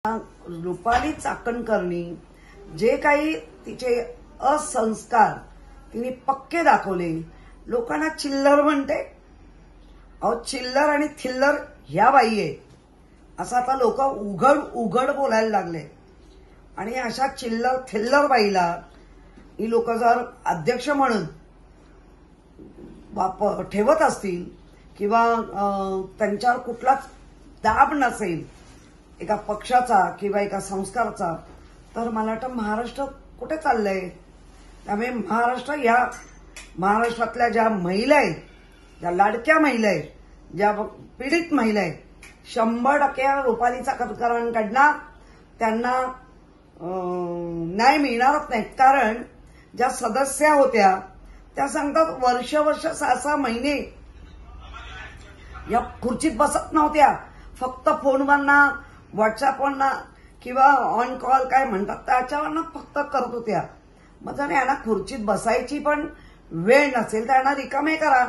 रुपाली चाकणकरनी जे काही तिचे असंस्कार तिने पक्के दाखवले, लोकांना चिल्लर म्हणते. अहो, चिल्लर आणि थिल्लर ह्या बाई आहे असं आता लोक उघड उघड बोलायला लागले. आणि अशा चिल्लर थिल्लर बाईला ही लोक जर अध्यक्ष म्हणून ठेवत असतील किंवा त्यांच्यावर कुठलाच दाब नसेल एका पक्षाचा किंवा एका संस्काराचा, तर मला वाटतं महाराष्ट्र कुठे चाललंय. त्यामुळे महाराष्ट्रातल्या ज्या महिला आहेत, ज्या लाडक्या महिला आहेत, ज्या पीडित महिला आहेत, 100% रुपाली चाकणकरांकडनं त्यांना न्याय मिळणारच नाही. कारण ज्या सदस्या होत्या त्या सांगतात वर्ष 6 महिने या खुर्चीत बसत नव्हत्या, फक्त फोनवरना व्हॉट्सअपवरना किंवा ऑन कॉल काय म्हणतात त्याच्यावरना फक्त करत होत्या. मग जर यांना खुर्चीत बसायची पण वेळ नसेल तर यांना रिकामे करा.